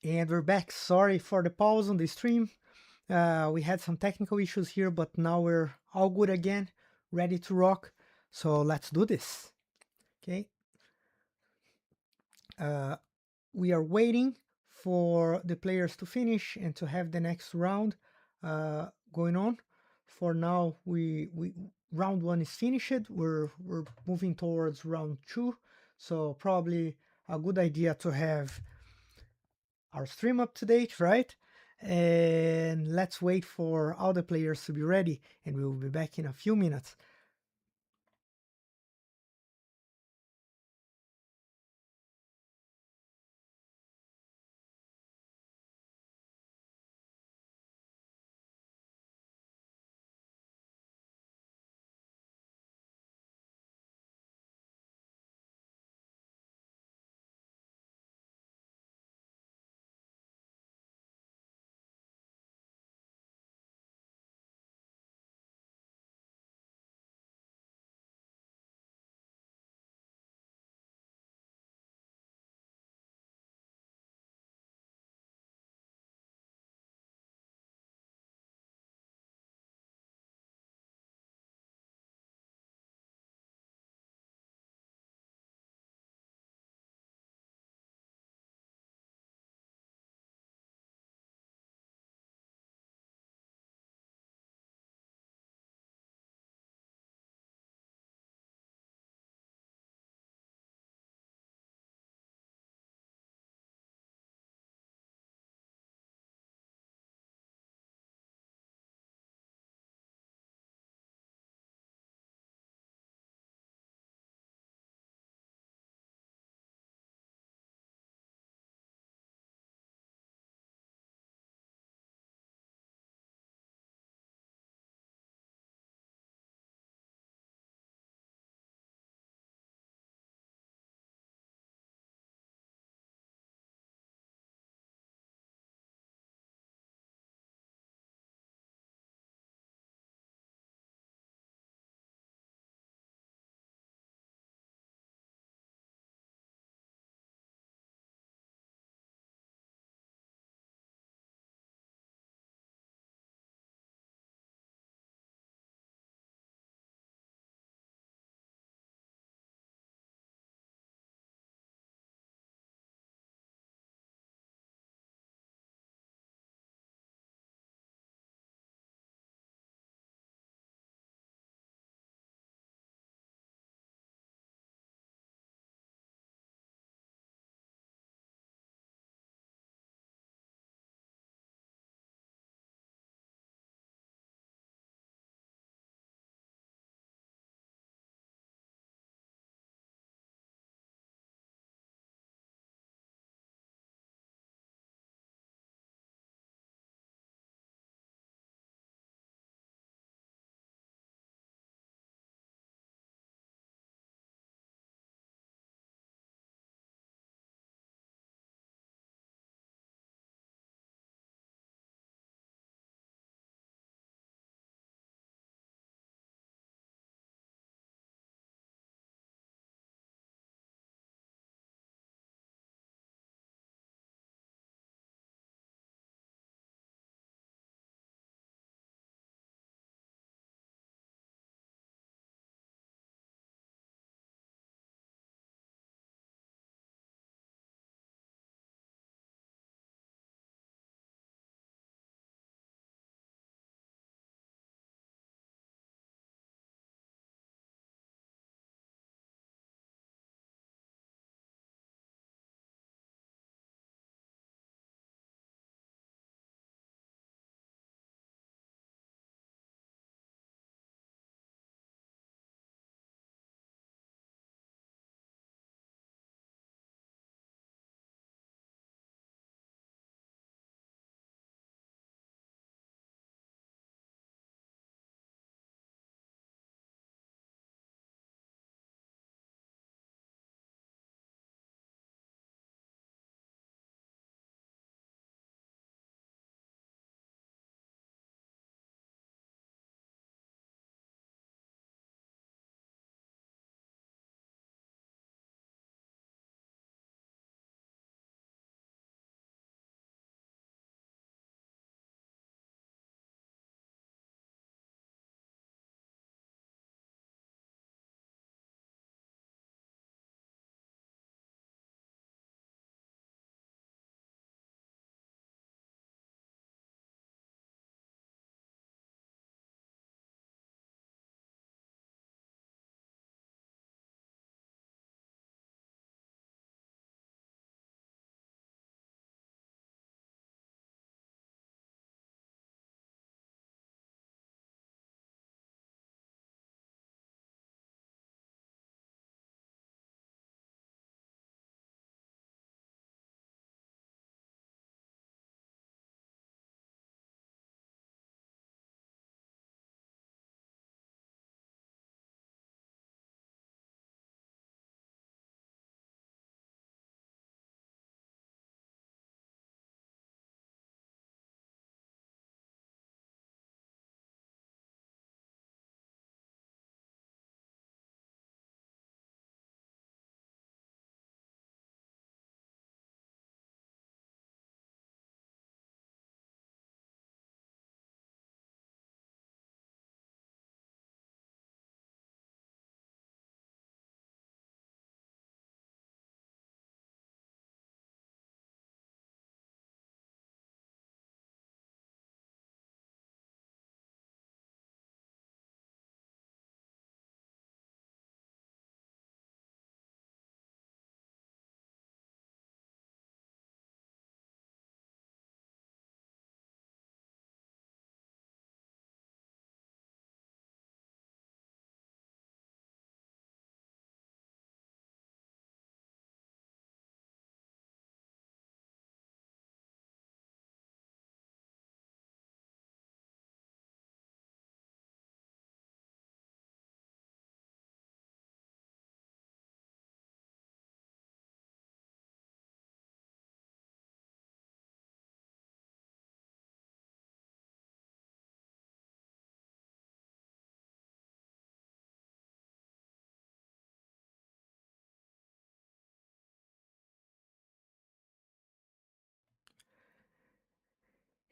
And we're back. Sorry for the pause on the stream. We had some technical issues here, but now we're all good again, ready to rock. So let's do this. Okay. Uh, we are waiting for the players to finish and to have the next round going on. For now, we round one is finished. We're moving towards round two. So probably a good idea to have our stream up to date, right? And let's wait for all the players to be ready, and we will be back in a few minutes.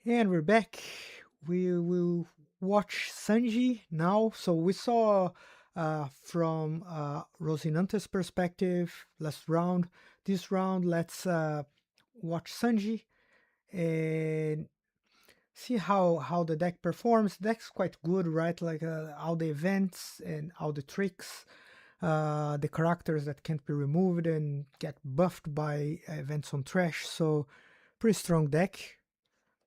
And we're back. We will watch Sanji now. So we saw from Rosinante's perspective last round. This round, let's watch Sanji and see how the deck performs. The deck's quite good, right? Like all the events and all the tricks, the characters that can't be removed and get buffed by events on trash. So pretty strong deck.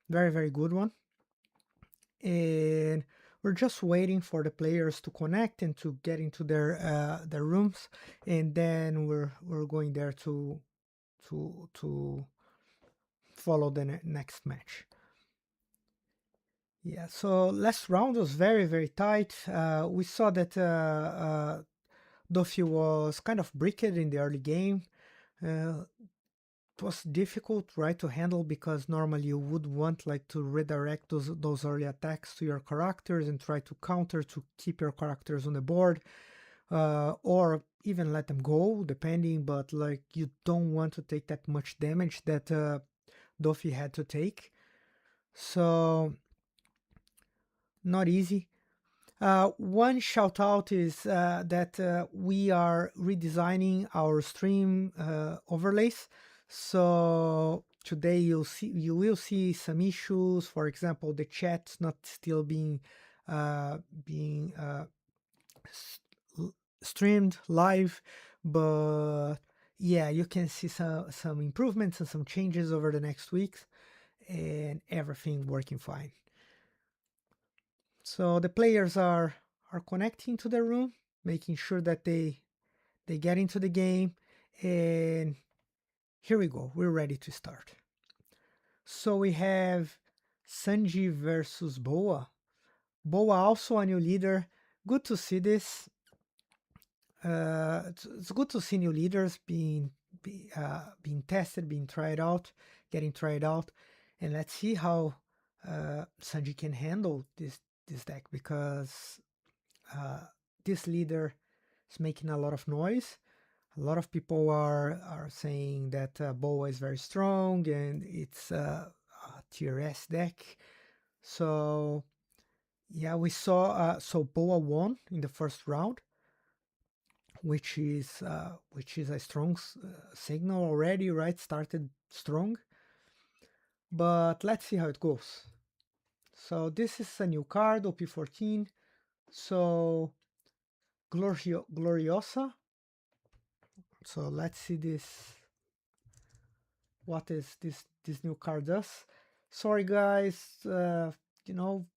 Very, very good one. And we're just waiting for the players to connect and to get into their rooms, and then we're going there to follow the next match. Yeah, so last round was very, very tight. We saw that Duffy was kind of bricked in the early game. It was difficult, right, to handle because normally you would want like to redirect those early attacks to your characters and try to counter to keep your characters on the board, or even let them go, depending. But like you don't want to take that much damage that Duffy had to take, so not easy. One shout out is that we are redesigning our stream overlays. So today you will see some issues. For example, the chat not still being streamed live, but yeah, you can see some improvements and some changes over the next weeks, and everything working fine. So the players are connecting to the room, making sure that they get into the game, and here we go. We're ready to start. So we have Sanji versus Boa. Boa also a new leader. Good to see this. It's good to see new leaders being tested, being tried out, getting tried out, and let's see how Sanji can handle this deck because this leader is making a lot of noise. A lot of people are saying that Boa is very strong and it's a TRS deck. So yeah, we saw so Boa won in the first round, which is a strong signal already, right? Started strong, but let's see how it goes. So this is a new card, OP14. So Gloriosa. So let's see what is this new card does. Sorry guys, you know,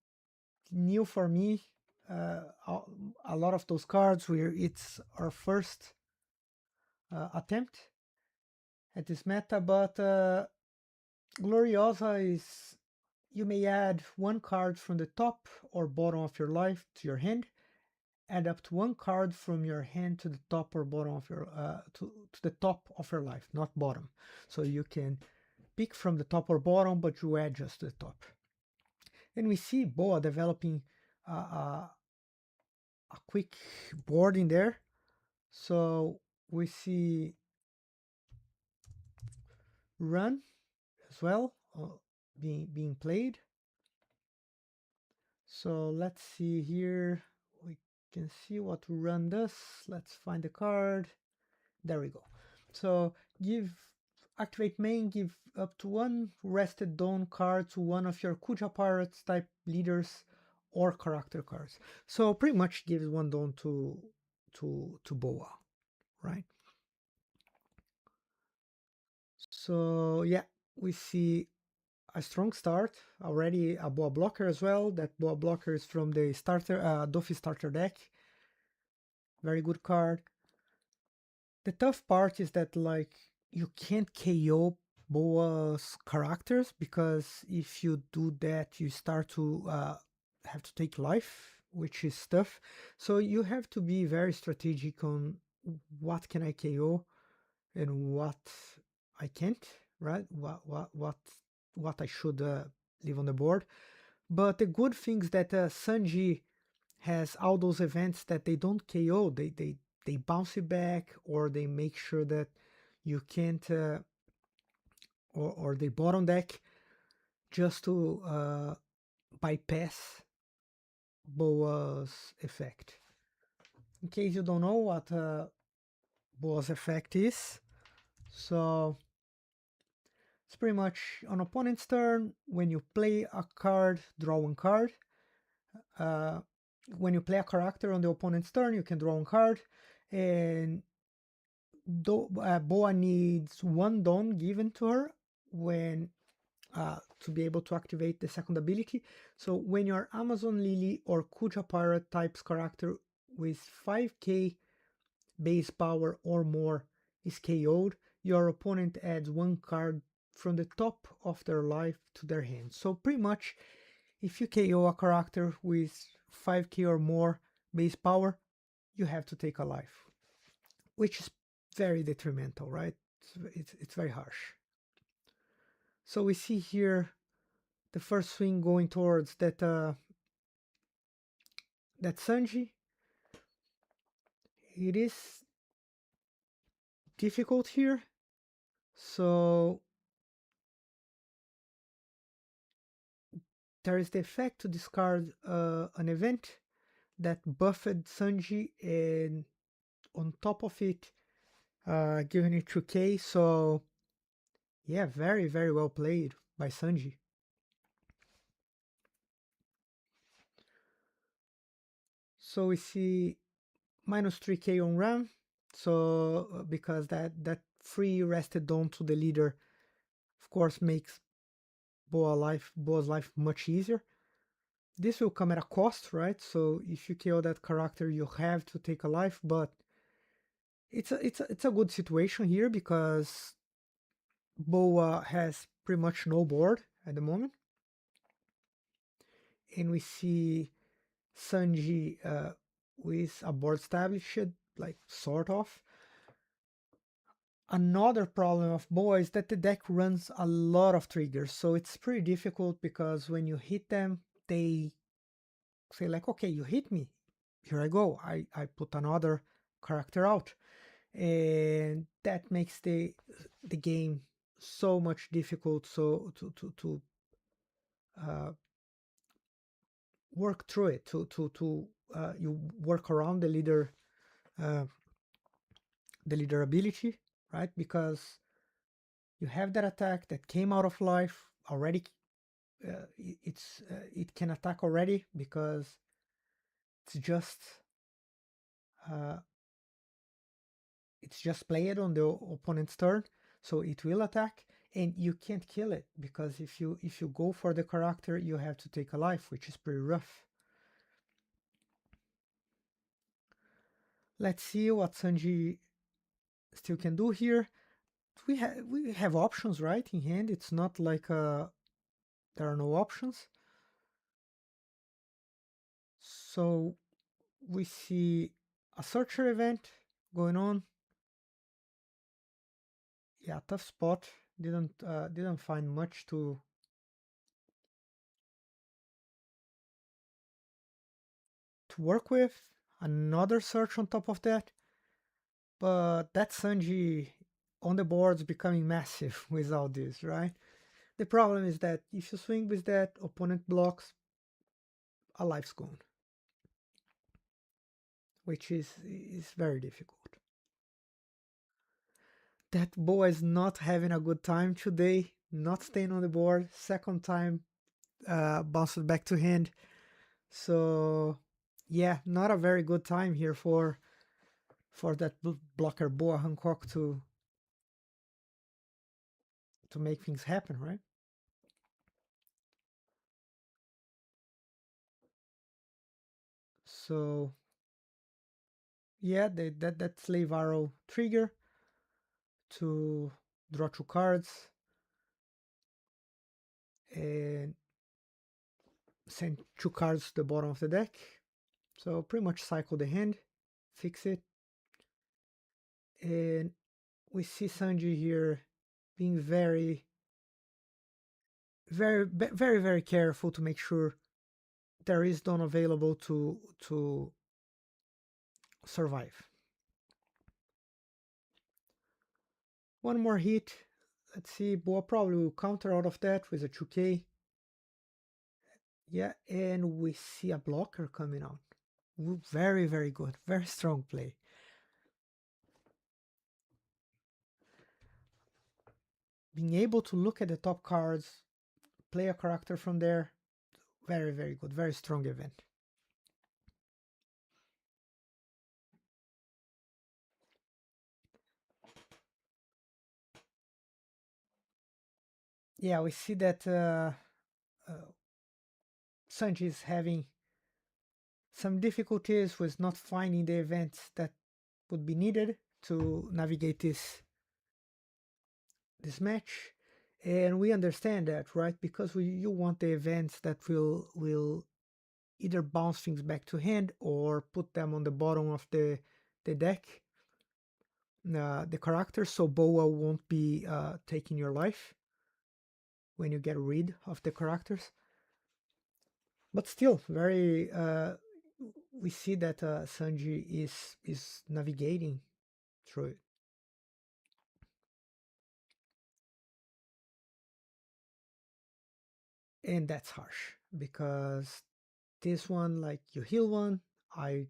new for me. A lot of those cards where it's our first attempt at this meta, but Gloriosa is you may add one card from the top or bottom of your life to your hand. Add up to one card from your hand to the top or bottom of your to the top of your life, not bottom. So you can pick from the top or bottom, but you add just to the top. And we see Boa developing a quick board in there. So we see run as well being played. So let's see here. We can see what run does. Let's find the card. There we go. So activate main, give up to one rested dawn card to one of your Kuja Pirates type leaders or character cards. So pretty much gives one dawn to Boa, right? So yeah, we see a strong start already, a Boa blocker as well. That Boa blocker is from the starter Dofi starter deck. Very good card. The tough part is that like you can't KO Boa's characters because if you do that, you start to have to take life, which is tough. So you have to be very strategic on what can I KO and what I can't, right? What I should leave on the board. But the good things that Sanji has all those events that they don't KO, they bounce it back or they make sure that you can't or they bottom deck. just to bypass Boa's effect. In case you don't know what Boa's effect is, so it's pretty much on opponent's turn. When you play a card, draw one card. Uh, when you play a character on the opponent's turn, you can draw one card, and Boa needs one Dawn given to her when to be able to activate the second ability. So when your Amazon Lily or Kuja Pirate types character with 5k base power or more is KO'd, your opponent adds one card from the top of their life to their hand. So pretty much, if you KO a character with 5k or more base power, you have to take a life, which is very detrimental, right? It's very harsh. So we see here the first swing going towards that Sanji. It is difficult here. So there is the effect to discard an event that buffed Sanji, and on top of it, giving it 2k. So yeah, very, very well played by Sanji. So we see minus 3k on Ram. So because that free rested Dawn to the leader, of course, makes Boa's life much easier. This will come at a cost, right? So if you kill that character, you have to take a life, but it's a good situation here because Boa has pretty much no board at the moment, and we see Sanji with a board established, like sort of. Another problem of Boa is that the deck runs a lot of triggers, so it's pretty difficult because when you hit them, they say like, okay, you hit me, here I go, I put another character out, and that makes the game so much difficult. So to uh, work through it, to you work around uh, the leader ability, right? Because you have that attack that came out of life already. It can attack already because uh, it's just played on the opponent's turn, so it will attack, and you can't kill it because if you go for the character, you have to take a life, which is pretty rough. Let's see what Sanji still can do here. We have options, right, in hand. It's not like there are no options. So we see a searcher event going on. Yeah, tough spot. Didn't find much to work with. Another search on top of that. But that Sanji on the board's becoming massive without this, right? The problem is that if you swing with that, opponent blocks, a life's gone, which is very difficult. That Boa is not having a good time today, not staying on the board. Second time, bounced back to hand. So yeah, not a very good time here for that blocker Boa Hancock to make things happen, right? So yeah, that slave arrow trigger to draw 2 cards and send 2 cards to the bottom of the deck. So pretty much cycle the hand, fix it, and we see Sanji here being very careful to make sure there is Dawn available to survive. One more hit. Let's see, Boa probably will counter out of that with a 2k. Yeah, and we see a blocker coming out. Very, very good. Very strong play. Being able to look at the top cards, play a character from there, very, very good. Very strong event. Yeah, we see that Sanji is having some difficulties with not finding the events that would be needed to navigate this match, and we understand that, right? Because you want the events that will either bounce things back to hand or put them on the bottom of the deck, the characters, so Boa won't be taking your life when you get rid of the characters. But still, very we see that Sanji is navigating through it, and that's harsh because this one, like, you heal one, I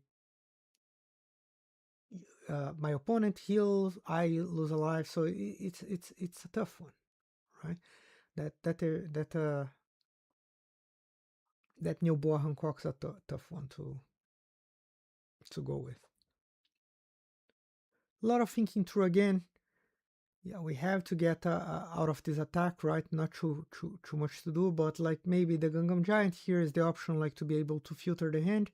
my opponent heals, I lose a life, so it's a tough one, right? That new Boa Hancock's a tough one to go with. A lot of thinking through again. Yeah, we have to get out of this attack, right? Not too much to do, but like maybe the Gungam Giant here is the option, like to be able to filter the hand,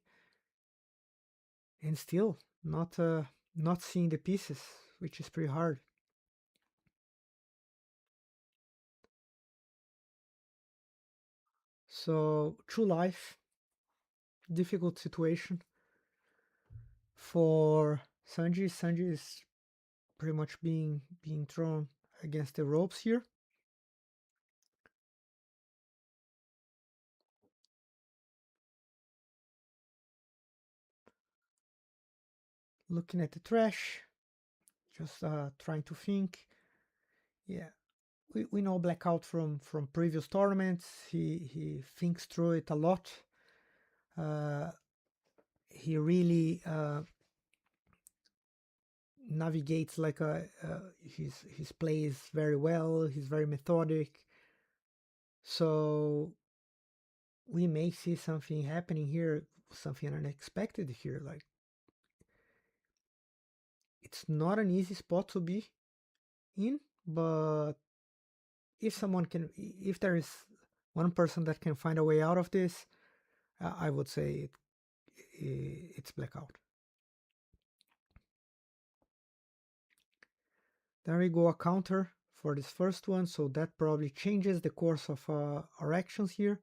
and still not seeing the pieces, which is pretty hard. So true life, difficult situation for Sanji. Sanji is pretty much being thrown against the ropes here. Looking at the trash, just trying to think. Yeah, we know Blackout from previous tournaments. He thinks through it a lot. Uh, he really navigates like a his plays very well. He's very methodic. So we may see something happening here, something unexpected here. Like, it's not an easy spot to be in, but if there is one person that can find a way out of this, I would say it's Blackout. There we go, a counter for this first one, so that probably changes the course of our actions here.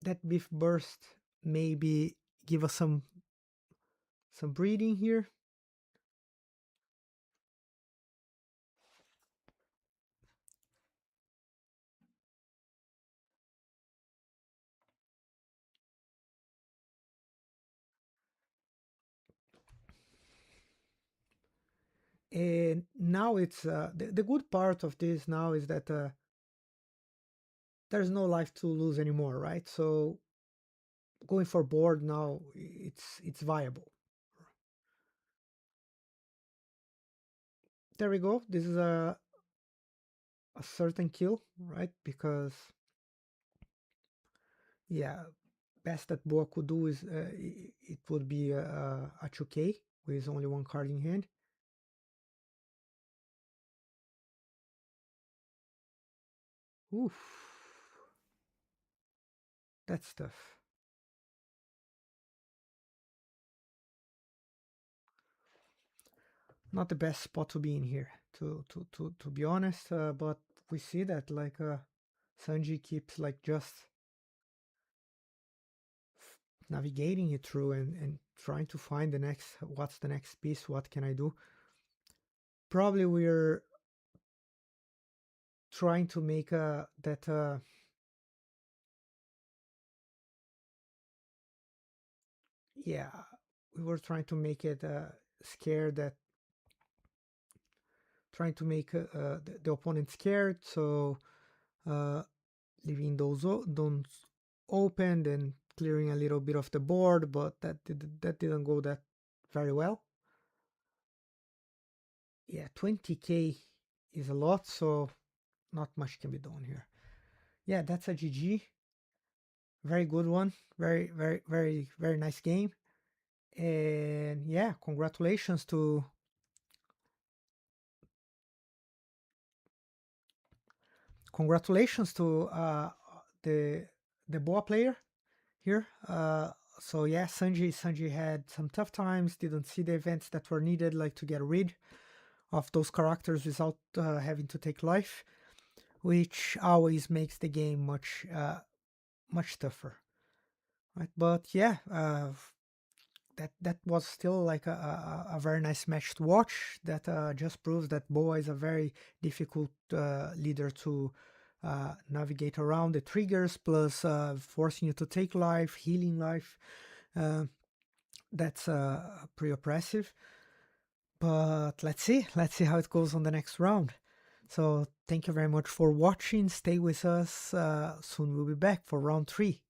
That beef burst maybe give us some breathing here. And now it's the good part of this now is that there's no life to lose anymore, right? So going for board now, it's viable. There we go. This is a certain kill, right? Because yeah, best that Boa could do is it would be a 2K with only one card in hand. Oof, that's tough. Not the best spot to be in here, to be honest. But we see that like Sanji keeps like just navigating it through and trying to find what's the next piece, what can I do. Probably we're trying to make that we were trying to make it scared that trying to make the opponent scared, so uh, leaving those opened and clearing a little bit of the board, but that didn't go that very well. Yeah, 20k is a lot, so not much can be done here. Yeah, that's a GG. Very good one. Very, very, very, very nice game. And yeah, congratulations to the Boa player here. So yeah, Sanji had some tough times. Didn't see the events that were needed, like to get rid of those characters without having to take life, which always makes the game much tougher, right? But yeah, that was still like a very nice match to watch. That just proves that Boa is a very difficult leader to navigate around the triggers, plus forcing you to take life, healing life. Uh, that's pretty oppressive. But let's see how it goes on the next round. So thank you very much for watching. Stay with us. Soon we'll be back for round 3.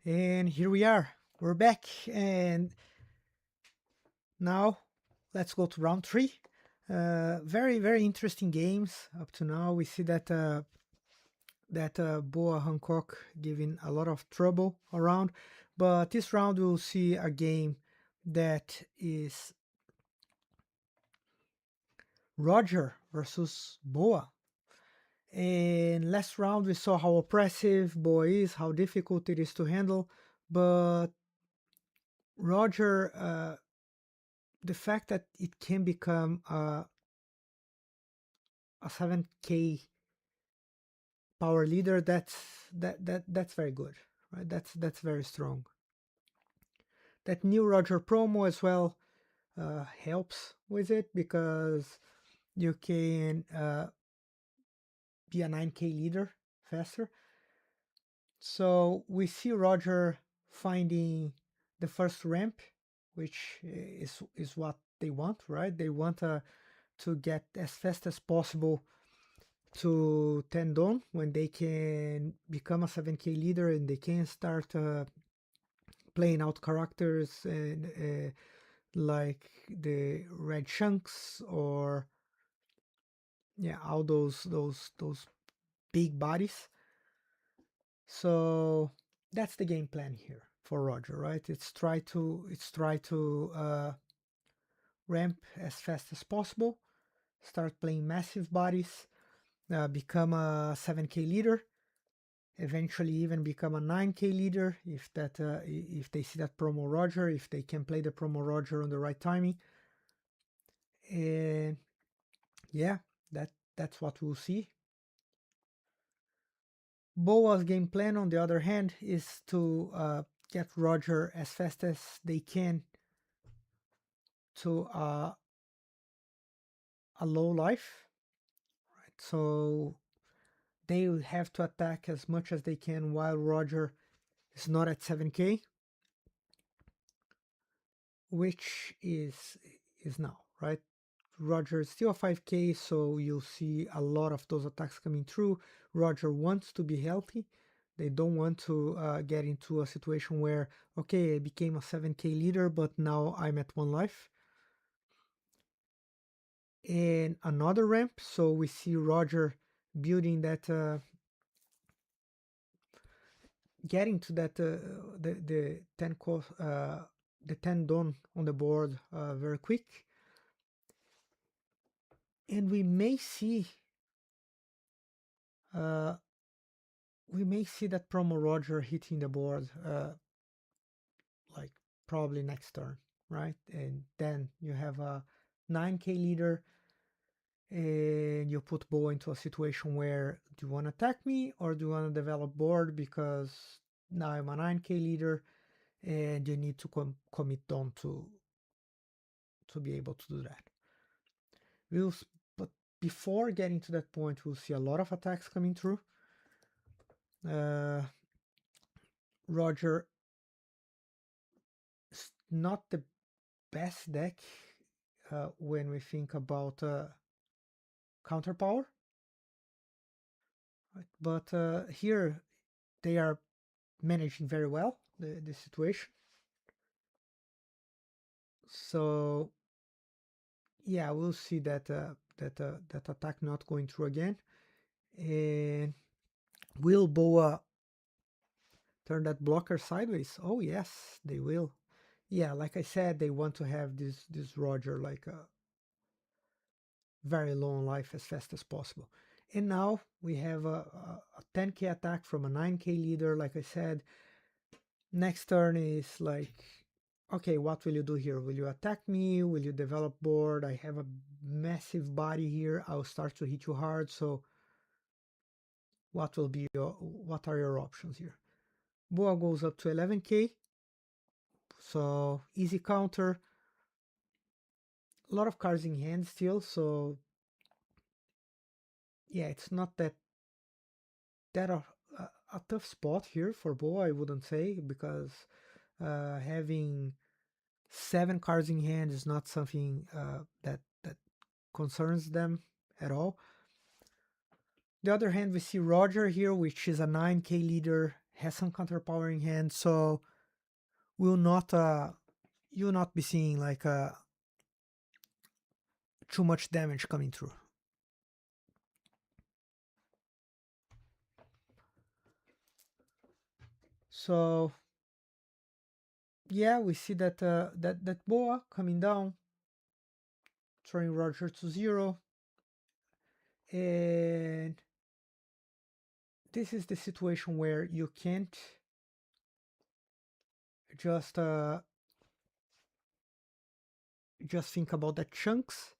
And here we are. We're back. And now let's go to round three. Very, very interesting games up to now. We see that Boa Hancock giving a lot of trouble around. But this round we'll see a game that is Roger versus Boa. And last round we saw how oppressive Boa is, how difficult it is to handle. But Roger, the fact that it can become a 7K power leader, that's very good, right? That's very strong. That new Roger promo as well helps with it because you can be a 9K leader faster. So we see Roger finding the first ramp, which is what they want, right? They want to get as fast as possible to Tendon when they can become a 7K leader and they can start playing out characters and like the red chunks or yeah, all those big bodies. So that's the game plan here for Roger, right? It's try to ramp as fast as possible, start playing massive bodies, become a 7K leader, eventually even become a 9K leader if they see that promo Roger, if they can play the promo Roger on the right timing. And yeah, that's what we'll see. Boa's game plan, on the other hand, is to get Roger as fast as they can to a low life. Right? So they will have to attack as much as they can while Roger is not at 7K, which is now, right? Roger is still a 5K, so you'll see a lot of those attacks coming through. Roger wants to be healthy. They don't want to get into a situation where, okay, I became a 7K leader, but now I'm at 1 life. And another ramp, so we see Roger building that, getting to that, the 10 the 10 Dawn on the board very quick. And uh, we may see that promo Roger hitting the board like probably next turn, right? And then you have a 9K leader and you put Bo into a situation where do you want to attack me or do you want to develop board because now I'm a 9K leader and you need to commit Dawn to be able to do that. But before getting to that point, we'll see a lot of attacks coming through. Roger is not the best deck when we think about counter power, right? But here they are managing very well the situation. So yeah, we'll see that attack not going through again. And will Boa turn that blocker sideways? Oh yes, they will. Yeah, like I said, they want to have this Roger like a very long life as fast as possible. And now we have a 10K attack from a 9K leader. Like I said, next turn is like, okay, what will you do here? Will you attack me? Will you develop board? I have a massive body here. I'll start to hit you hard. So what are your options here? Boa goes up to 11K. So easy counter. A lot of cards in hand still. So yeah, it's not that a tough spot here for Boa, I wouldn't say, because having 7 cards in hand is not something that concerns them at all. The other hand, we see Roger here, which is a 9K leader, has some counterpower in hand, so will not you'll not be seeing like too much damage coming through. So yeah, we see that that boa coming down, throwing Roger to 0, and this is the situation where you can't just think about the chunks,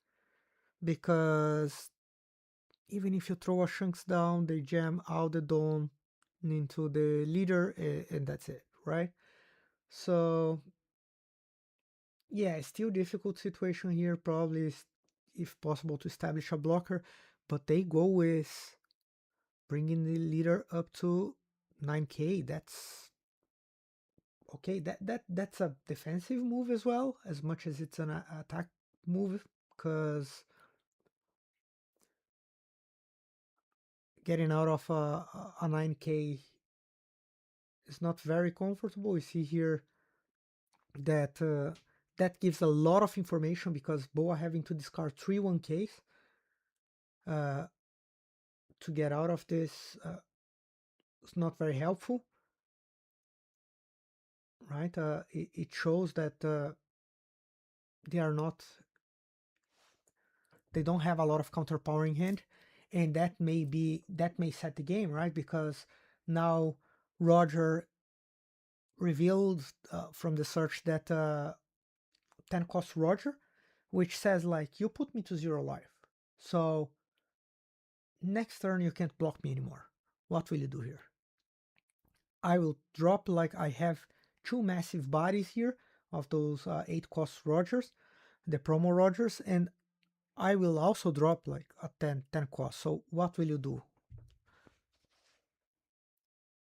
because even if you throw a chunks down, they jam out the dawn into the leader, and that's it, right? So yeah, still difficult situation here. Probably if possible to establish a blocker, but they go with bringing the leader up to 9k. That's okay. That's a defensive move as well, as much as it's an attack move, because getting out of a 9k is not very comfortable. We see here that that gives a lot of information, because Boa having to discard 3 1ks to get out of this is not very helpful, right? It shows that they are not, they don't have a lot of counterpower in hand, and that may set the game, right? Because now Roger revealed from the search that 10 cost Roger, which says like, you put me to 0 life, so next turn you can't block me anymore. What will you do here? I will drop, like, I have 2 massive bodies here of those 8 cost Rogers, the promo Rogers, and I will also drop like a 10 cost. So what will you do?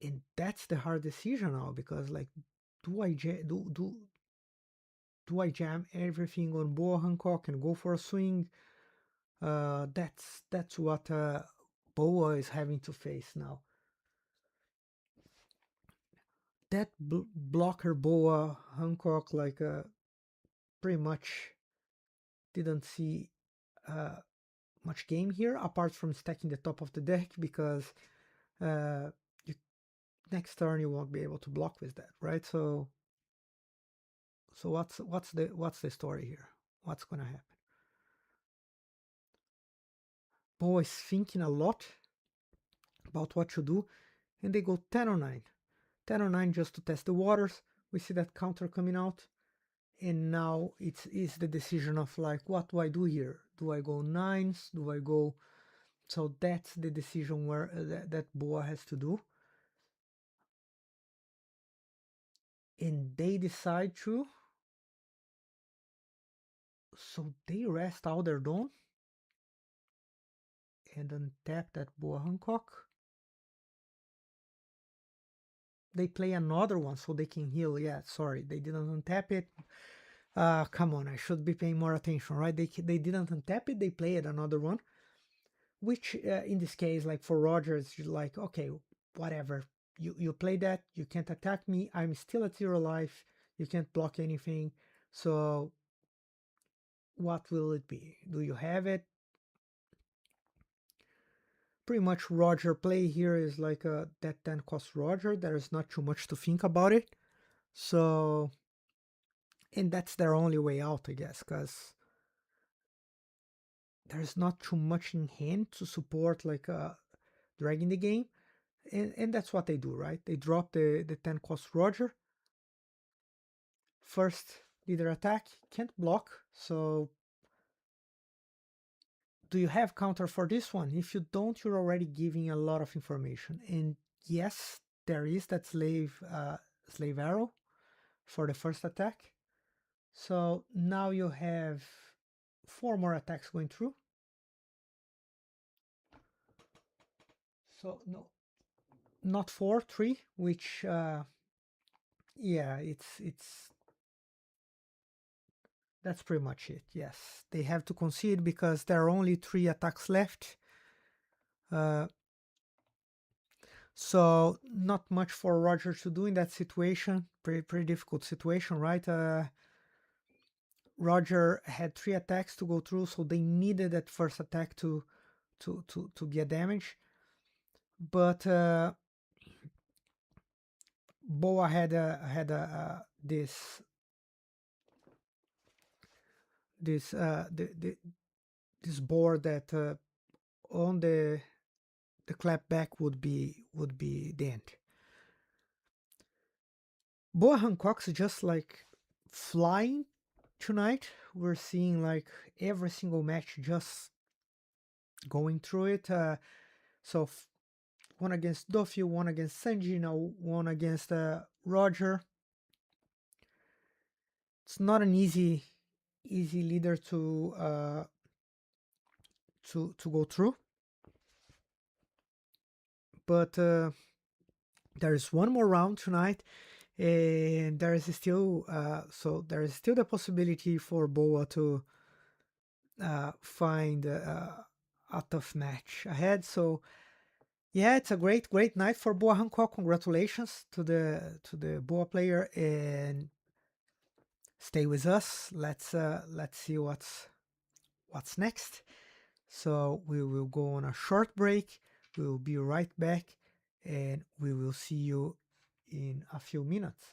And that's the hard decision now, because like, do I do I jam everything on Boa Hancock and go for a swing? That's what Boa is having to face now. That blocker Boa Hancock, like pretty much didn't see much game here, apart from stacking the top of the deck, because you, next turn you won't be able to block with that, right? So what's the story here? What's gonna happen? Boa is thinking a lot about what to do, and they go 10 or 9. 10 or 9 just to test the waters. We see that counter coming out, and now it's the decision of like, what do I do here? Do I go 9s? Do I go? So that's the decision where that Boa has to do, and they decide to. So they rest out their dawn and untap that Boa Hancock. They play another one so they can heal. Yeah, sorry, they didn't untap it. Come on, I should be paying more attention, right? They didn't untap it. They played another one, which in this case, like for Roger, it's like, okay, whatever. You play that. You can't attack me. I'm still at 0 life. You can't block anything. So what will it be? Do you have it? Pretty much Roger play here is like that 10 cost Roger. There is not too much to think about it. So, and that's their only way out, I guess, because there's not too much in hand to support like dragging the game. And that's what they do, right? They drop the 10 cost Roger. First leader attack, can't block. So do you have counter for this one? If you don't, you're already giving a lot of information. And yes, there is that slave arrow for the first attack. So now you have 4 more attacks going through. So no, not 4, 3, which yeah, it's that's pretty much it. Yes, they have to concede because there are only 3 attacks left. So not much for Roger to do in that situation. Pretty difficult situation, right? Roger had 3 attacks to go through, so they needed that first attack to get damage. But Boa had this this board that on the clap back would be the end. Boa Hancock's just like flying tonight. We're seeing like every single match just going through it. So one against Duffy, one against Sanji, now one against Roger. It's not an easy leader to go through, but there's one more round tonight, and there is still there is still the possibility for Boa to find a tough match ahead. So yeah, it's a great night for Boa Hancock. Congratulations to the Boa player, and stay with us. Let's see what's next. So we will go on a short break. We will be right back, and we will see you in a few minutes.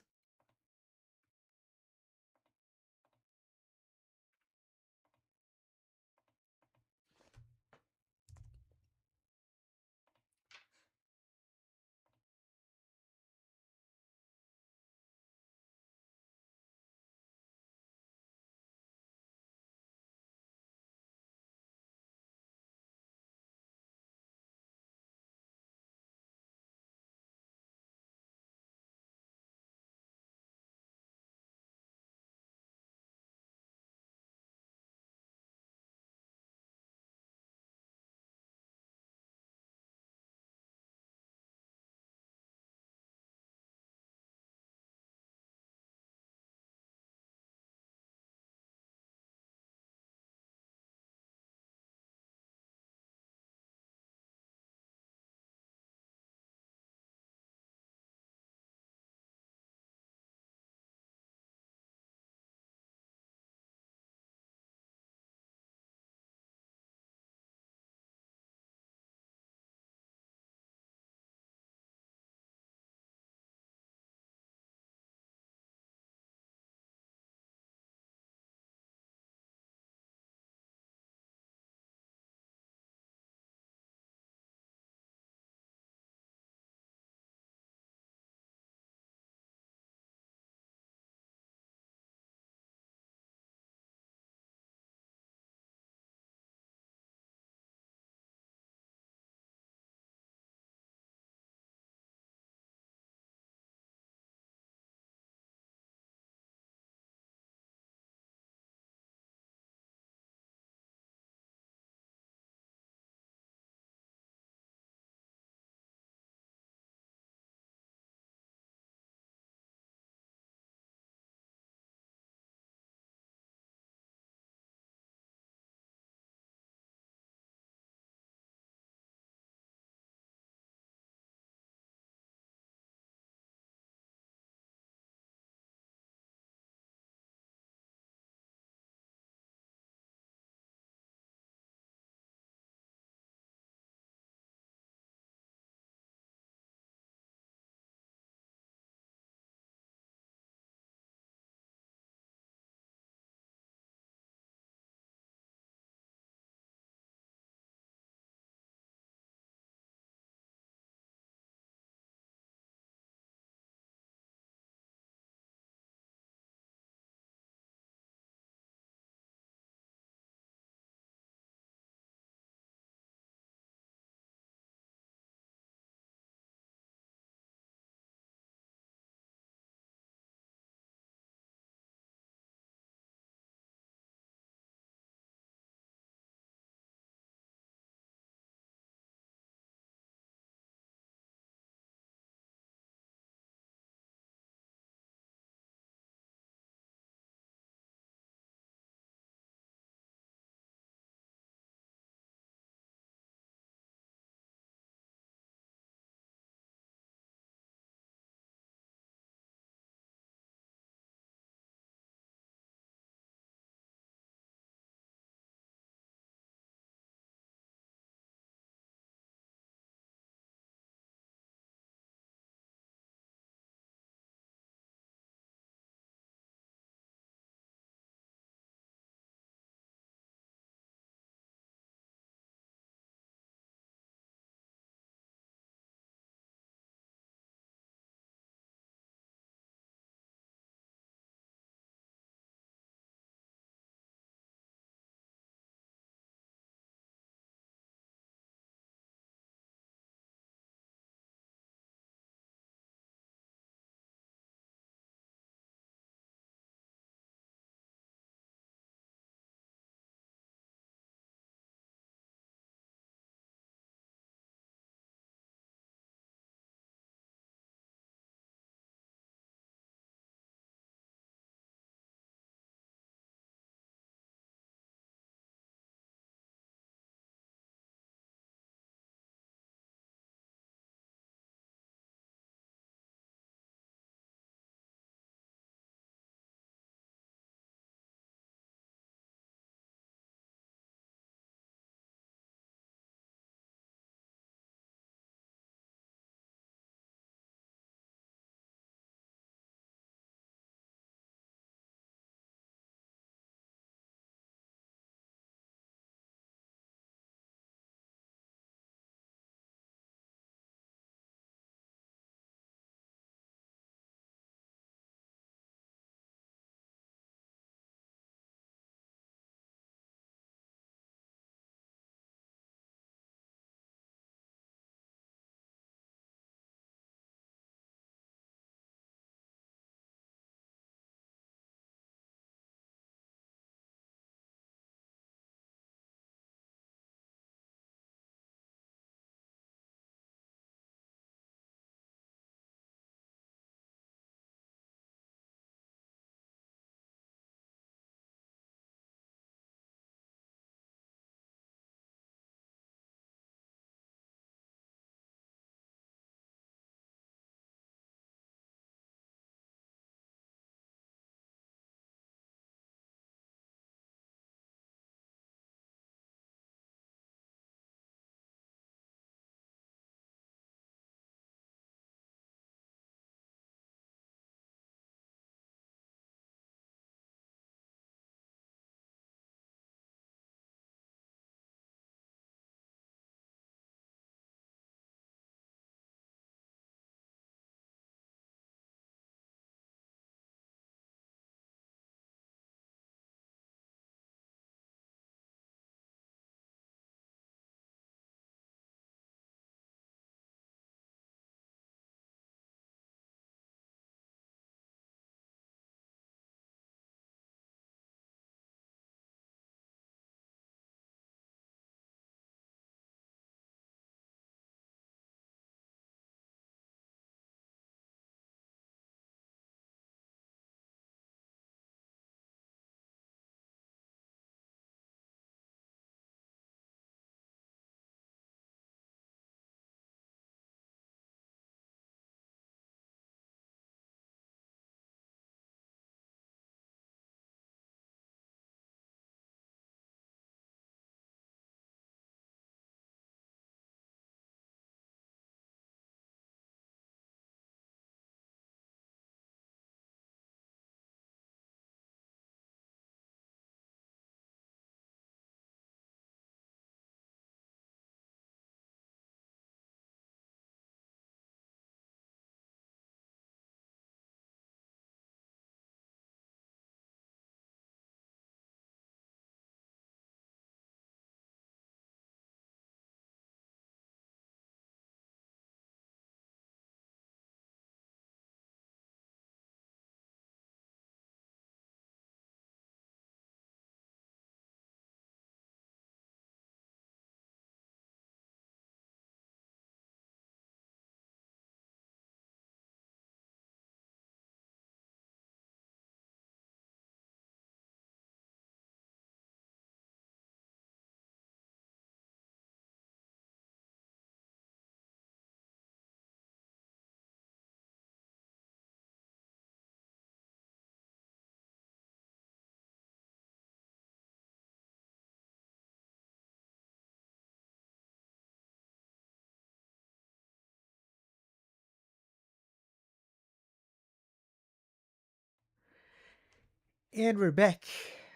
And we're back.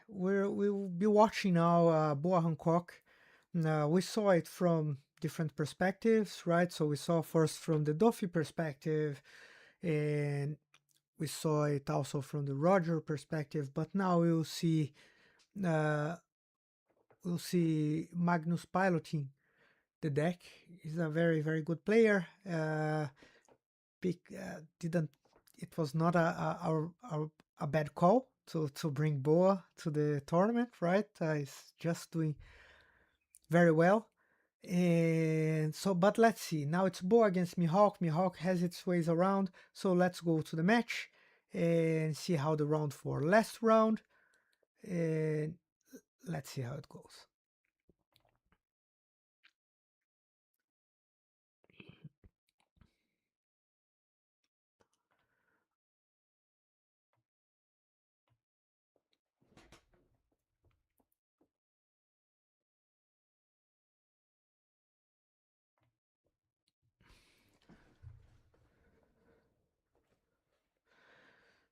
We'll be watching now Boa Hancock. Now, we saw it from different perspectives, right? So we saw first from the Duffy perspective, and we saw it also from the Roger perspective. But now uh, we'll see Magnus piloting the deck. He's a very very good player. Didn't It was not a bad call to bring Boa to the tournament, right? He's just doing very well. And so, but let's see. Now it's Boa against Mihawk. Mihawk has its ways around. So let's go to the match and see how the round for last round. And let's see how it goes.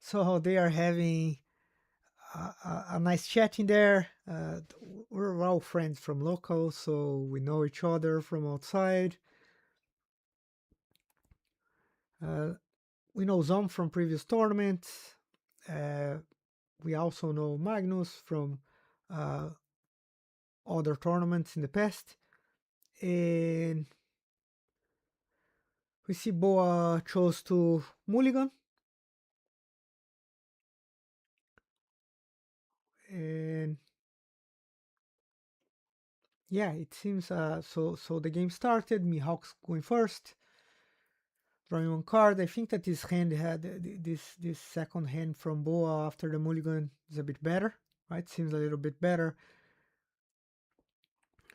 So they are having a nice chat in there. We're all friends from local, so we know each other from outside. Uh, we know Zom from previous tournaments. Uh, we also know Magnus from uh, other tournaments in the past. And we see Boa chose to Mulligan. And yeah, it seems so the game started. Mihawk's going first, drawing one card. I think that this hand had this second hand from Boa after the Mulligan is a bit better, right? Seems a little bit better.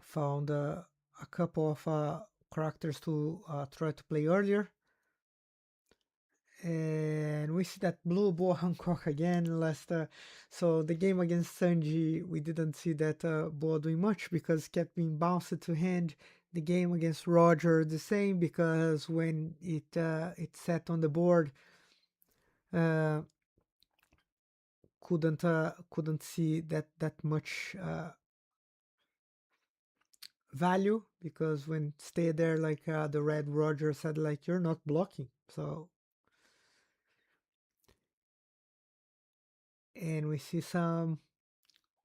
Found a couple of characters to try to play earlier. And we see that blue Boa Hancock again last. So the game against Sanji, we didn't see that Boa doing much because kept being bounced to hand. The game against Roger the same because when it sat on the board, uh, couldn't see that much value because when stay there like the red Roger said like you're not blocking. So and we see some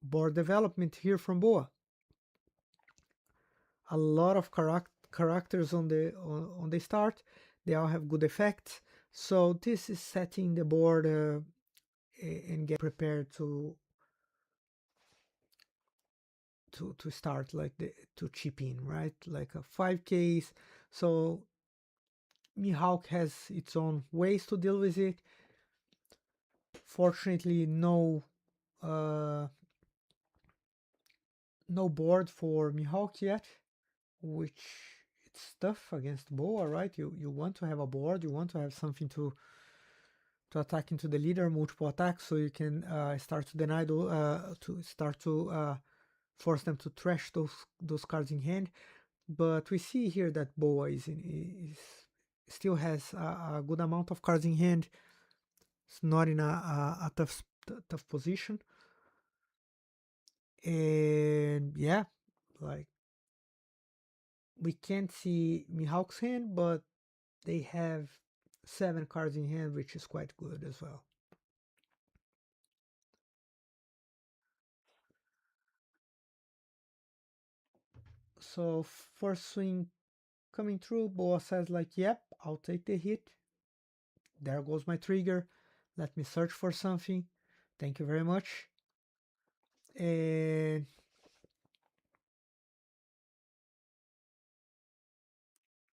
board development here from Boa. A lot of characters on the start. They all have good effects. So this is setting the board and get prepared to start like to chip in, right? Like a 5Ks. So Mihawk has its own ways to deal with it. Fortunately, uh, no board for Mihawk yet, which it's tough against Boa, right? You want to have a board, you want to have something to attack into the leader, multiple attacks, so you can start to deny to start to force them to trash those cards in hand. But we see here that Boa is still has a good amount of cards in hand. It's not in a tough position, and yeah, like we can't see Mihawk's hand, but they have 7 cards in hand, which is quite good as well. So first swing coming through, Boa says like, yep, I'll take the hit. There goes my trigger. Let me search for something. Thank you very much. And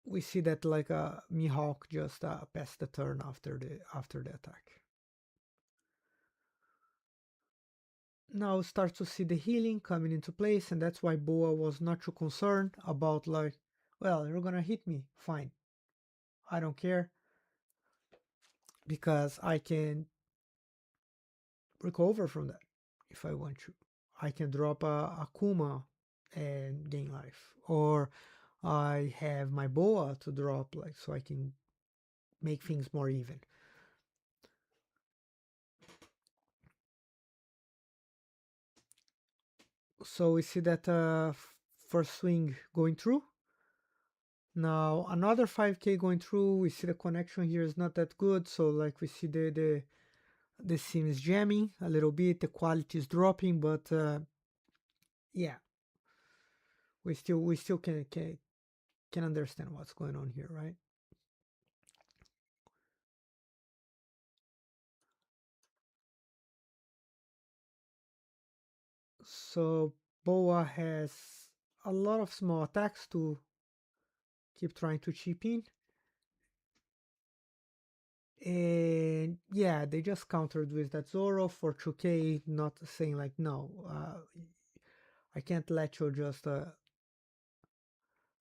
we see that like Mihawk just passed the turn after the attack. Now start to see the healing coming into place, and that's why Boa was not too concerned about like, well, you're gonna hit me, fine. I don't care because I can recover from that if I want to. I can drop a Akuma and gain life, or I have my Boa to drop, like so I can make things more even. So we see that first swing going through. Now another 5k going through. We see the connection here is not that good. So like we see the sim is jamming a little bit. The quality is dropping, but yeah, we still can understand what's going on here, right? So Boa has a lot of small attacks to keep trying to chip in. And yeah, they just countered with that Zoro for 2k, not saying like, no, I can't let you just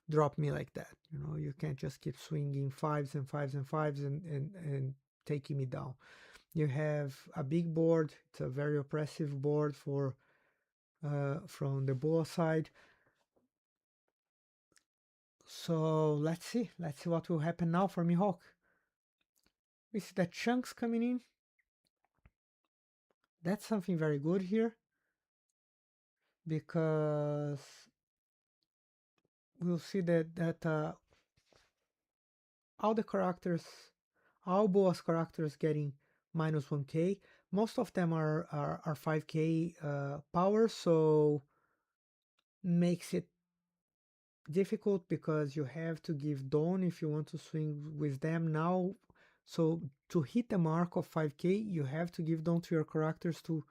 drop me like that. You know, you can't just keep swinging fives and fives and fives and taking me down. You have a big board. It's a very oppressive board for from the Boa side. So let's see what will happen now for Mihawk. We see that chunks coming in. That's something very good here because we'll see that all the characters, all Boa's characters getting minus 1k. Most of them are 5k power, so makes it difficult because you have to give Dawn if you want to swing with them now. So to hit the mark of 5k, you have to give Dawn to your characters to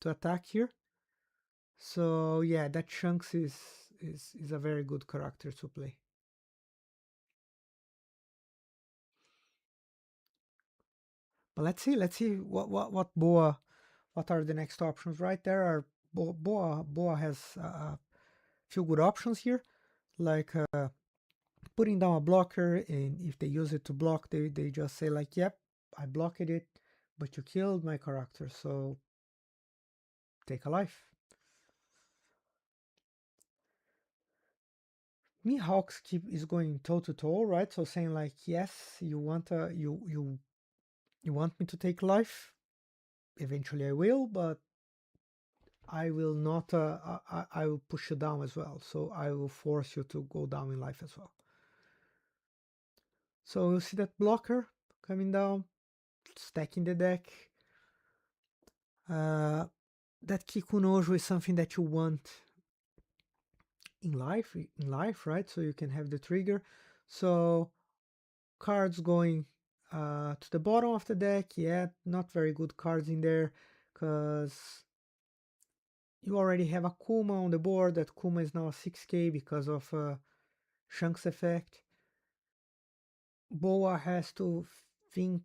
attack here. So yeah, that Chunks is a very good character to play. But let's see what Boa, what are the next options, right? There are Boa has a few good options here, like putting down a blocker, and if they use it to block, they just say like, yep, I blocked it, but you killed my character, so take a life. Mihawk's keep is going toe to toe, right? So saying like, yes, you want you want me to take life. Eventually, I will, but I will not. I will push you down as well. So I will force you to go down in life as well. So you see that blocker coming down, stacking the deck. Uh, that Kikunojo is something that you want in life, right? So you can have the trigger. So cards going to the bottom of the deck, yeah, not very good cards in there because you already have a Kuma on the board. That Kuma is now a 6k because of Shanks effect. Boa has to think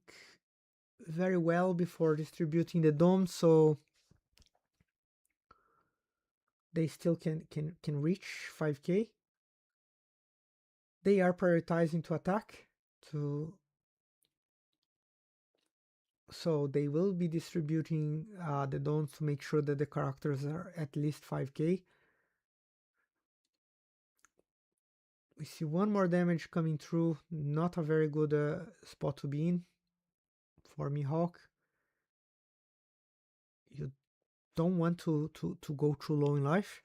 very well before distributing the dome, so they still can reach 5k. They are prioritizing to attack, to so they will be distributing the domes to make sure that the characters are at least 5k. We see one more damage coming through, not a very good spot to be in for Mihawk. You don't want to go too low in life.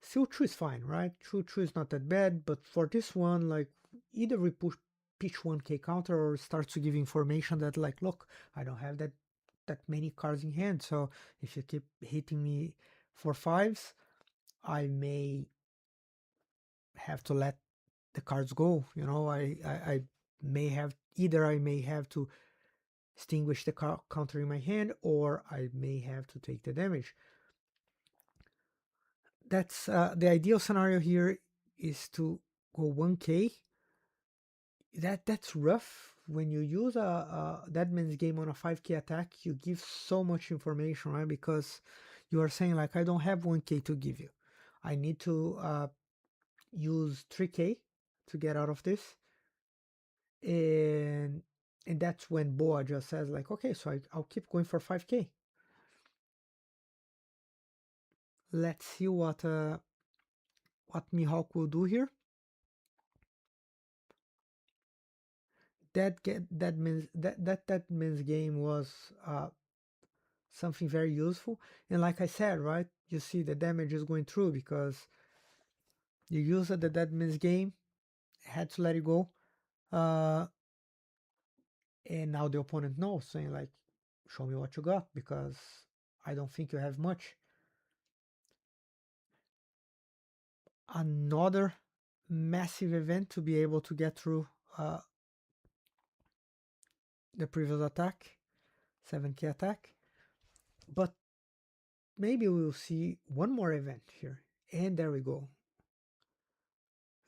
Still true is fine, right? True is not that bad, but for this one, like either we push pitch 1k counter or start to give information that like, look, I don't have that many cards in hand, so if you keep hitting me for fives, I may have to let the cards go. You know, I may have either I may have to extinguish the counter in my hand, or I may have to take the damage. That's the ideal scenario here is to go 1k. That's rough. When you use a Dead Man's Game on a 5k attack, you give so much information, right? Because you are saying like, I don't have 1k to give you. I need to use 3k to get out of this. And that's when Boa just says like, okay, so I'll keep going for 5k. Let's see what Mihawk will do here. That means that man's game was something very useful. And like I said, right, you see the damage is going through because you used the dead man's game, had to let it go. Uh, and now the opponent knows, saying like, show me what you got because I don't think you have much. Another massive event to be able to get through the previous attack, 7k attack. But maybe we'll see one more event here. And there we go.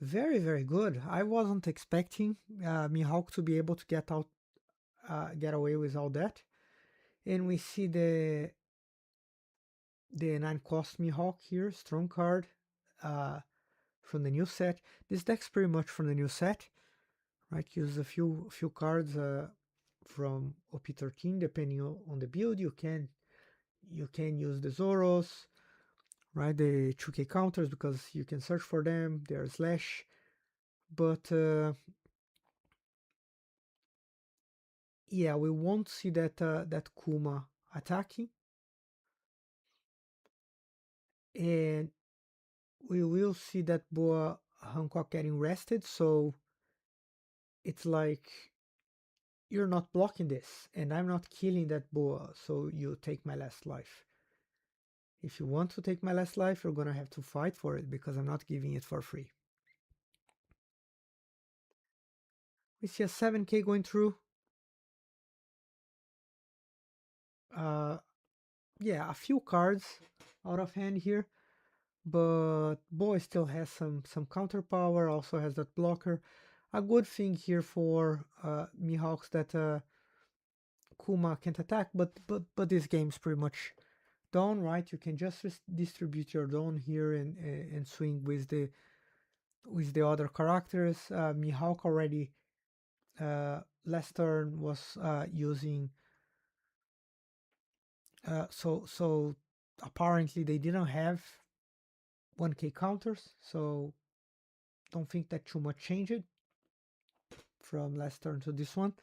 Very, very good. I wasn't expecting Mihawk to be able to get away with all that. And we see the 9 cost Mihawk here, strong card uh, from the new set. This deck's pretty much from the new set, right? Use a few cards from OP13 depending on the build. You can use the Zoros, right? The 2k counters because you can search for them. They're slash, but yeah, we won't see that Kuma attacking, and we will see that Boa Hancock getting rested. So it's like you're not blocking this, and I'm not killing that Boa, so you take my last life. If you want to take my last life, you're gonna have to fight for it because I'm not giving it for free. We see a 7k going through. Uh, yeah, a few cards out of hand here, but Boy still has some counter power. Also has that blocker. A good thing here for Mihawks that Kuma can't attack, but this game's pretty much done, right? You can just distribute your Dawn here and swing with the other characters. Mihawk already last turn was using so apparently they didn't have 1k counters, so don't think that too much changed from last turn to this one.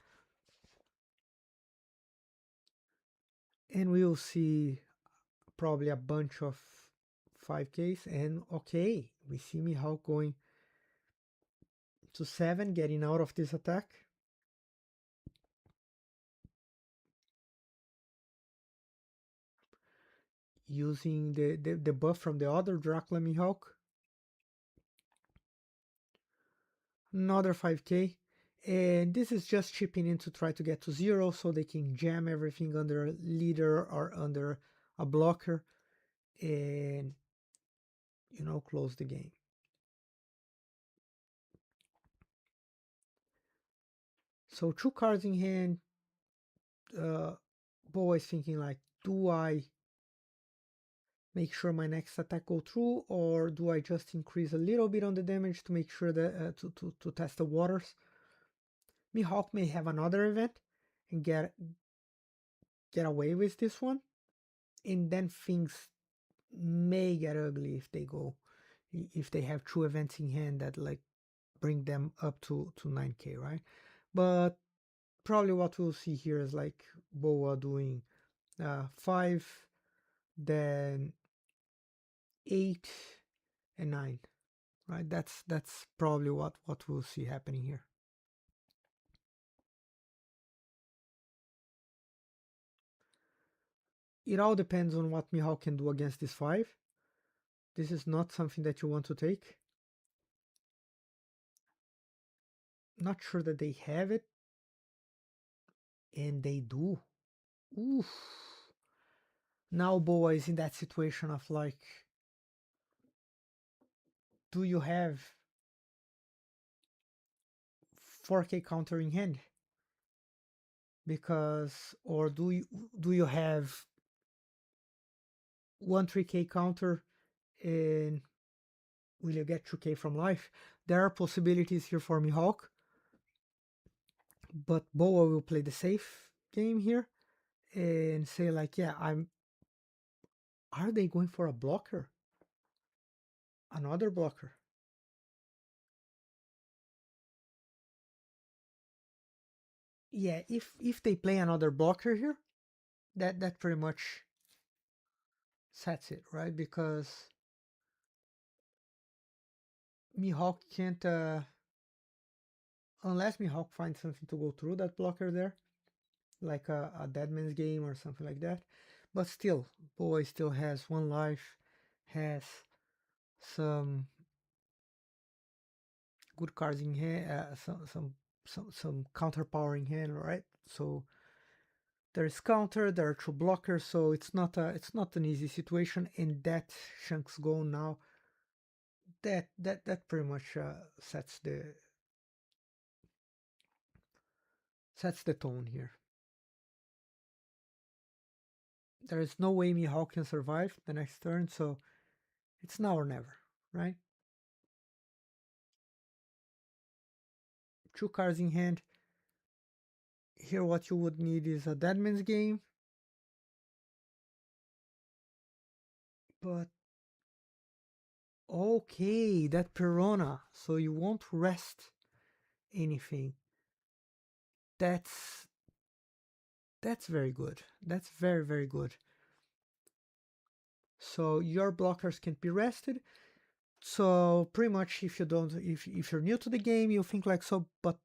And we'll see probably a bunch of 5ks. And okay, we see Mihawk going to 7, getting out of this attack. Using the buff from the other Dracula Mihawk. Another 5k. And this is just chipping in to try to get to 0 so they can jam everything under a leader or under a blocker and, close the game. So 2 cards in hand. Bo is thinking like, do I make sure my next attack go through, or do I just increase a little bit on the damage to make sure that to test the waters? Mihawk may have another event and get away with this one, and then things may get ugly if they have 2 events in hand that like bring them up to 9k, right? But probably what we'll see here is like Boa doing 5, then 8 and 9, right? That's probably what we'll see happening here. It all depends on what Mihawk can do against this 5. This is not something that you want to take. Not sure that they have it, and they do. Oof. Now Boa is in that situation of like, do you have 4k counter in hand? Because, or do you have 3k counter and will you get 2k from life? There are possibilities here for Mihawk, but Boa will play the safe game here and say like, yeah, are they going for a blocker? Another blocker? Yeah, if they play another blocker here, that pretty much sets it, right? Because Mihawk can't, unless Mihawk finds something to go through that blocker there, like a Dead Man's Game or something like that. But still, Boy still has one life, has some good cards in hand, some counter power in hand, right? So there's counter, there are two blockers, so it's not an easy situation. And that Shanks go now, that pretty much sets the tone here. There is no way Mihawk can survive the next turn, so it's now or never, right? Two cards in hand. Here what you would need is a Dead Man's Game, but okay, that Perona, so you won't rest anything. That's that's very good. That's very, very good. So your blockers can't be rested. So pretty much if you don't if you're new to the game, you think like, so but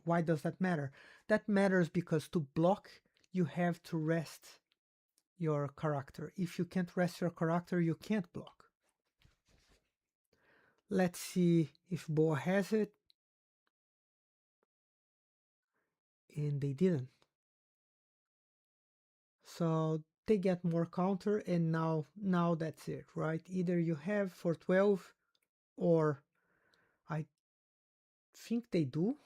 why does that matter? That matters because to block you have to rest your character. If you can't rest your character, you can't block. Let's see if Boa has it. And they didn't. So they get more counter, and now that's it, right? Either you have for 12, or I think they do.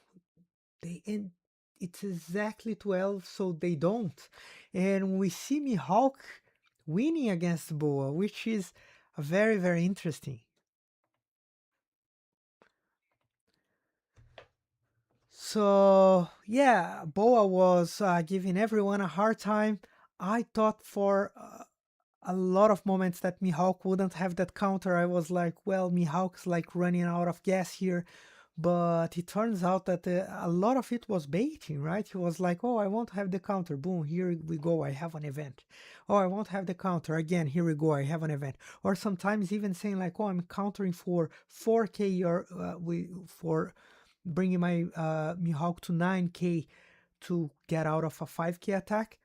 They and it's exactly 12, so they don't. And we see Mihawk winning against Boa, which is very, very interesting. So yeah, Boa was giving everyone a hard time. I thought for a lot of moments that Mihawk wouldn't have that counter. I was like, well, Mihawk's like running out of gas here. But it turns out that a lot of it was baiting, right? He was like, oh, I won't have the counter. Boom, here we go. I have an event. Oh, I won't have the counter. Again, here we go. I have an event. Or sometimes even saying like, oh, I'm countering for 4K or for bringing my Mihawk to 9K to get out of a 5K attack.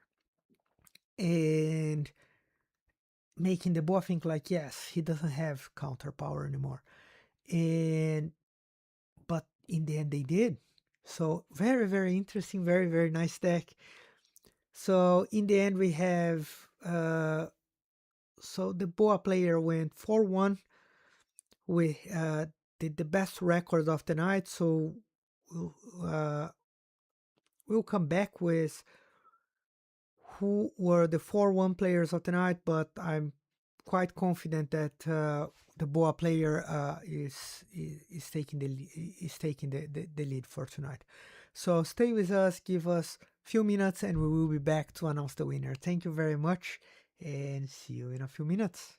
And making the boy think like, yes, he doesn't have counter power anymore. And but in the end they did. So very, very interesting, very, very nice deck. So in the end we have so the Boa player went 4-1 with did the best record of the night. So we'll, uh, we'll come back with who were the 4-1 players of the night, but I'm quite confident that the Boa player is taking the lead for tonight. So stay with us, give us a few minutes, and we will be back to announce the winner. Thank you very much, and see you in a few minutes.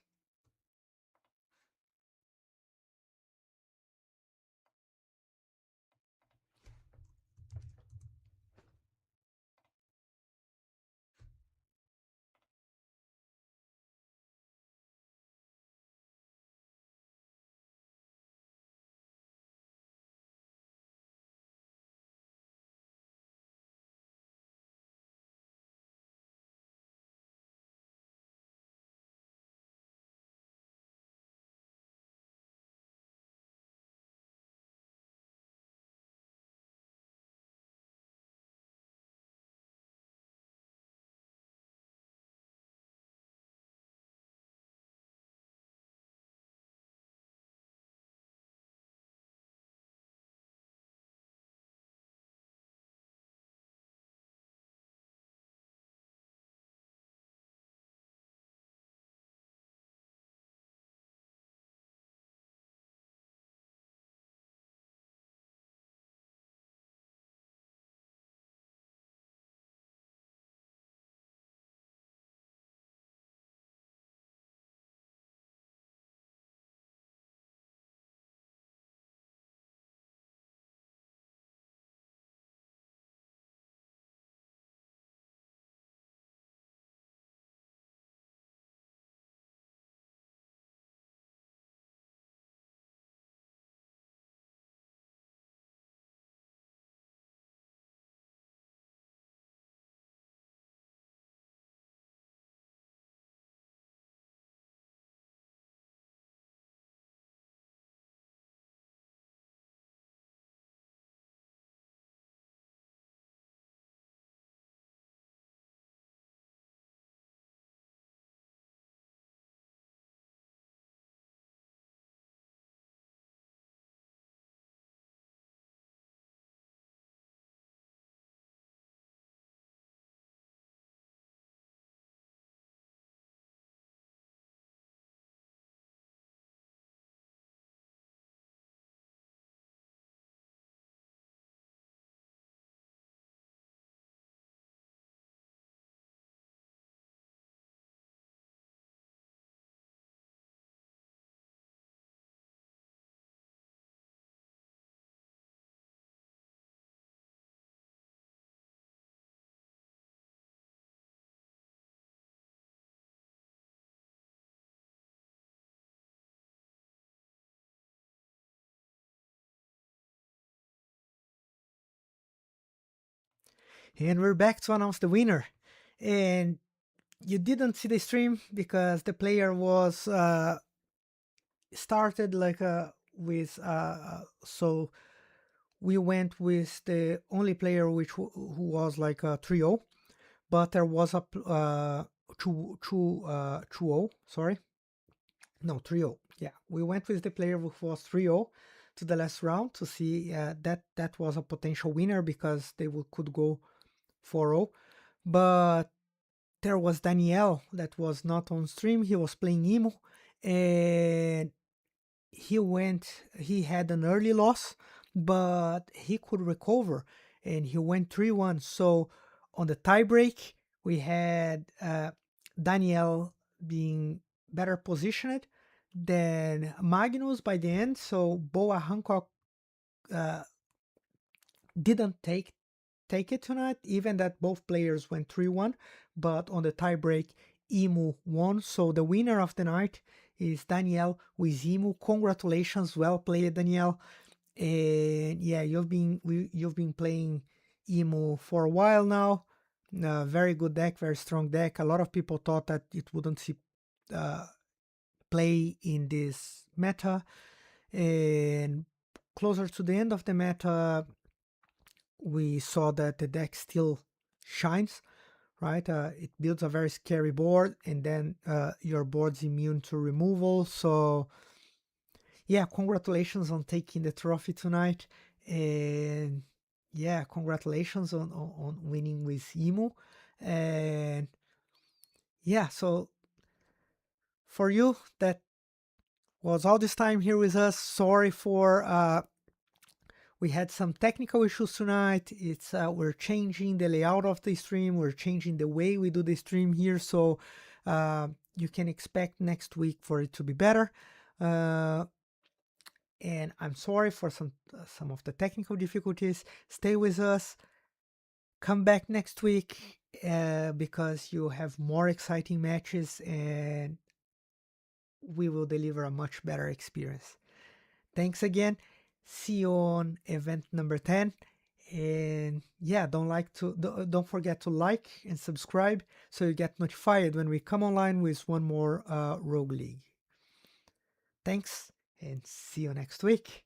And we're back to announce the winner. And you didn't see the stream because the player was started like with so we went with the only player who was like a 3-0, but there was a 2-0, sorry. No, 3-0. Yeah, we went with the player who was 3-0 to the last round to see that was a potential winner because could go 4-0. But there was Daniel that was not on stream. He was playing Emo, and he had an early loss, but he could recover and he went 3-1. So on the tiebreak, we had Daniel being better positioned than Magnus by the end. So Boa Hancock uh, didn't take it tonight, even that both players went 3-1. But on the tiebreak, Emu won. So the winner of the night is Daniel with Emu. Congratulations, well played, Daniel. And yeah, you've been playing Emu for a while now. Very good deck, very strong deck. A lot of people thought that it wouldn't see play in this meta, and closer to the end of the meta, we saw that the deck still shines, right? It builds a very scary board, and then your board's immune to removal. So yeah, congratulations on taking the trophy tonight, and yeah, congratulations on winning with Emu. And yeah, so for you that was all this time here with us, sorry for we had some technical issues tonight. It's we're changing the layout of the stream. We're changing the way we do the stream here, so you can expect next week for it to be better. And I'm sorry for some of the technical difficulties. Stay with us. Come back next week because you have more exciting matches, and we will deliver a much better experience. Thanks again. See you on event number 10. And yeah, don't forget to like and subscribe so you get notified when we come online with one more Rogue League. Thanks, and see you next week.